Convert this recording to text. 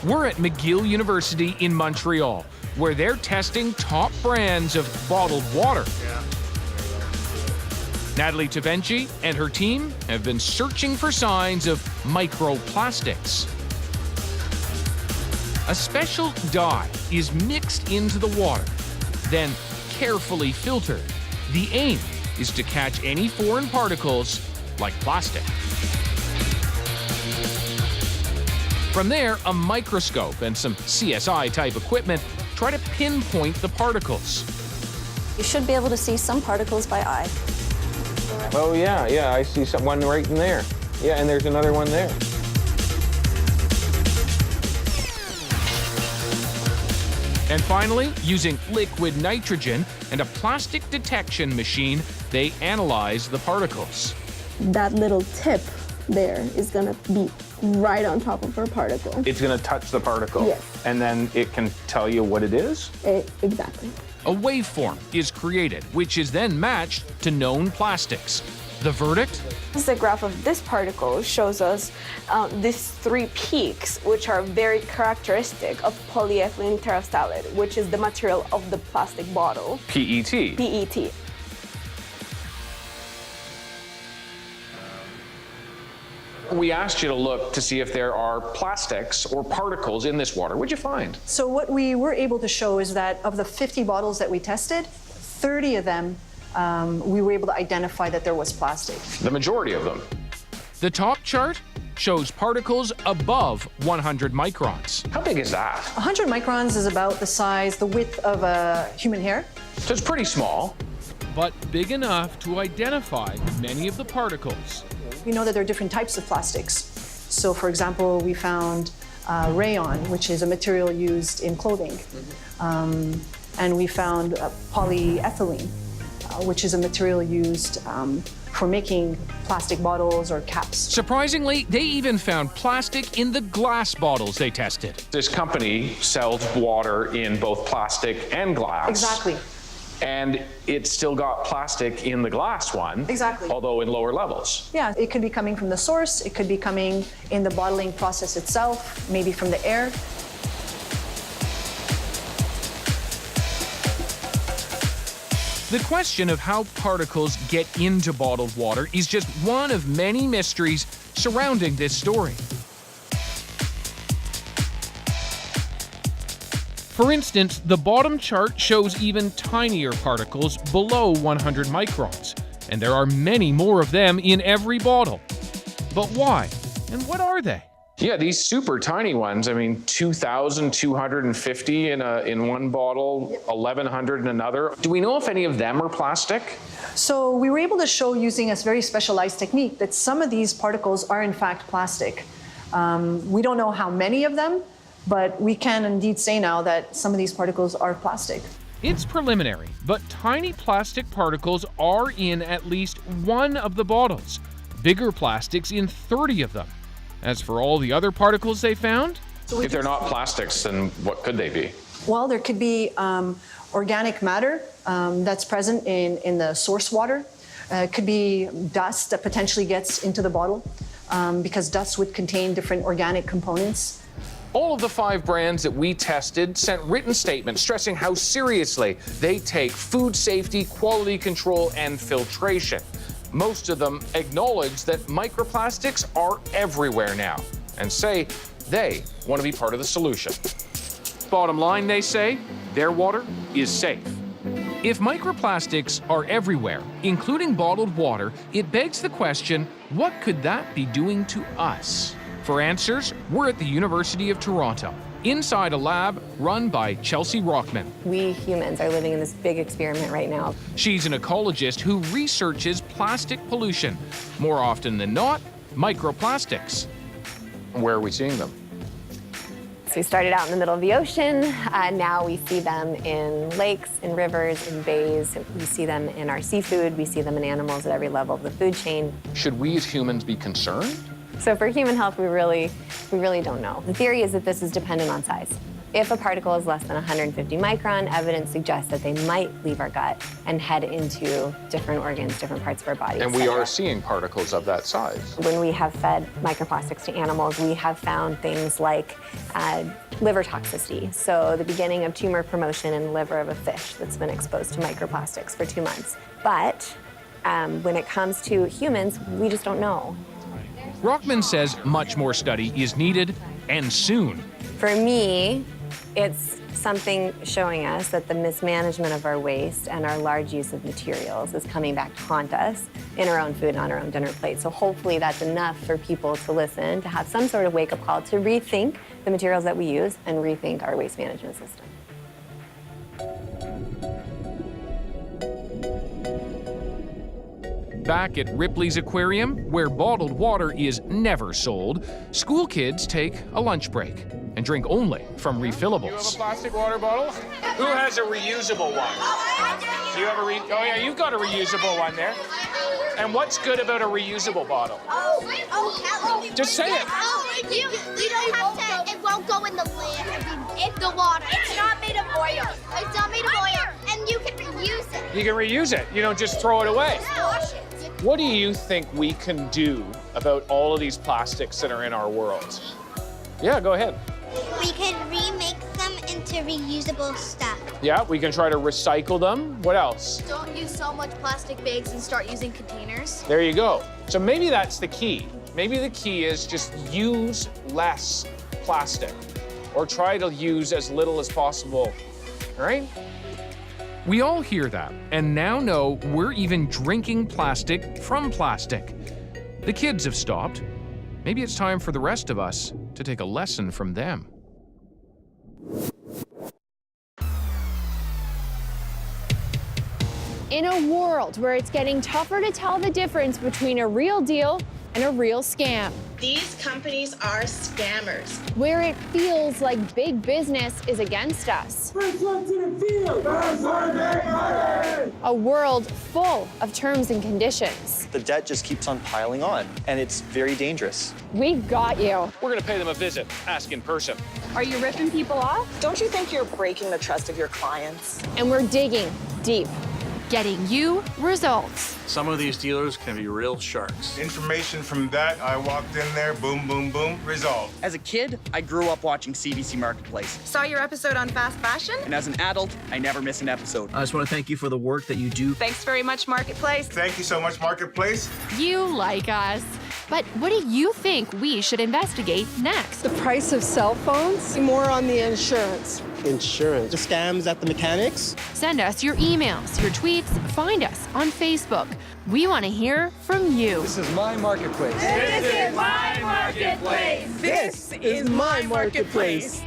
We're at McGill University in Montreal, where they're testing top brands of bottled water. Natalie Tavenci and her team have been searching for signs of microplastics. A special dye is mixed into the water, then carefully filtered. The aim is to catch any foreign particles, like plastic. From there, a microscope and some CSI-type equipment try to pinpoint the particles. You should be able to see some particles by eye. Oh, yeah, I see one right in there. Yeah, and there's another one there. And finally, using liquid nitrogen and a plastic detection machine, they analyze the particles. That little tip there is going to be right on top of our particle. It's going to touch the particle? Yes. And then it can tell you what it is? Exactly. A waveform is created, which is then matched to known plastics. The verdict? The graph of this particle shows us these three peaks, which are very characteristic of polyethylene terephthalate, which is the material of the plastic bottle. PET. PET. We asked you to look to see if there are plastics or particles in this water. What'd you find? So what we were able to show is that of the 50 bottles that we tested, 30 of them, we were able to identify that there was plastic. The majority of them. The top chart shows particles above 100 microns. How big is that? 100 microns is about the size, the width of a human hair. So it's pretty small. But big enough to identify many of the particles. We know that there are different types of plastics. So for example, we found rayon, which is a material used in clothing. And we found polyethylene, which is a material used for making plastic bottles or caps. Surprisingly, they even found plastic in the glass bottles they tested. This company sells water in both plastic and glass. Exactly. And it's still got plastic in the glass one. Exactly. Although in lower levels. Yeah, it could be coming from the source, it could be coming in the bottling process itself, maybe from the air. The question of how particles get into bottled water is just one of many mysteries surrounding this story. For instance, the bottom chart shows even tinier particles below 100 microns, and there are many more of them in every bottle. But why? And what are they? Yeah, these super tiny ones, I mean, 2,250 in one bottle, 1,100 in another. Do we know if any of them are plastic? So we were able to show using a very specialized technique that some of these particles are in fact plastic. We don't know how many of them, but we can indeed say now that some of these particles are plastic. It's preliminary, but tiny plastic particles are in at least one of the bottles, bigger plastics in 30 of them. As for all the other particles they found? If they're not plastics, then what could they be? Well, there could be organic matter that's present in the source water. It could be dust that potentially gets into the bottle because dust would contain different organic components. All of the 5 brands that we tested sent written statements stressing how seriously they take food safety, quality control, and filtration. Most of them acknowledge that microplastics are everywhere now and say they want to be part of the solution. Bottom line, they say, their water is safe. If microplastics are everywhere, including bottled water, it begs the question, what could that be doing to us? For answers, we're at the University of Toronto, inside a lab run by Chelsea Rockman. We humans are living in this big experiment right now. She's an ecologist who researches plastic pollution. More often than not, microplastics. Where are we seeing them? So we started out in the middle of the ocean. Now we see them in lakes, in rivers, in bays. We see them in our seafood. We see them in animals at every level of the food chain. Should we as humans be concerned? So for human health, we really don't know. The theory is that this is dependent on size. If a particle is less than 150 micron, evidence suggests that they might leave our gut and head into different organs, different parts of our body. And we are seeing particles of that size. When we have fed microplastics to animals, we have found things like liver toxicity. So the beginning of tumor promotion in the liver of a fish that's been exposed to microplastics for 2 months. But when it comes to humans, we just don't know. Rockman says much more study is needed, and soon. For me, it's something showing us that the mismanagement of our waste and our large use of materials is coming back to haunt us in our own food and on our own dinner plate. So hopefully that's enough for people to listen, to have some sort of wake-up call, to rethink the materials that we use and rethink our waste management system. Back at Ripley's Aquarium, where bottled water is never sold, school kids take a lunch break and drink only from refillables. You have a plastic water bottle? Who has a reusable one? Do you have oh yeah, you've got a reusable one there. And what's good about a reusable bottle? Kelly. Just say it. You don't have to, it won't go in the land. It's the water. It's not made of oil. It's not made of oil. And you can reuse it. You can reuse it. You don't just throw it away. Wash it. What do you think we can do about all of these plastics that are in our world? Yeah, go ahead. We could remake them into reusable stuff. Yeah, we can try to recycle them. What else? Don't use so much plastic bags and start using containers. There you go. So maybe that's the key. Maybe the key is just use less plastic or try to use as little as possible, all right? We all hear that, and now know we're even drinking plastic from plastic. The kids have stopped. Maybe it's time for the rest of us to take a lesson from them. In a world where it's getting tougher to tell the difference between a real deal and a real scam, these companies are scammers. where it feels like big business is against us, a world full of terms and conditions, the debt just keeps on piling on, and it's very dangerous. we've got you. We're gonna pay them a visit, ask in person. Are you ripping people off? Don't you think you're breaking the trust of your clients? And we're digging deep. Getting you results. Some of these dealers can be real sharks. Information from that, I walked in there, boom, boom, boom, resolved. As a kid, I grew up watching CBC Marketplace. Saw your episode on fast fashion? And as an adult, I never miss an episode. I just want to thank you for the work that you do. Thanks very much, Marketplace. Thank you so much, Marketplace. You like us. But what do you think we should investigate next? The price of cell phones? More on the insurance. Insurance. The scams at the mechanics? Send us your emails, your tweets, find us on Facebook. We want to hear from you. This is my marketplace. This is my marketplace. This is my marketplace.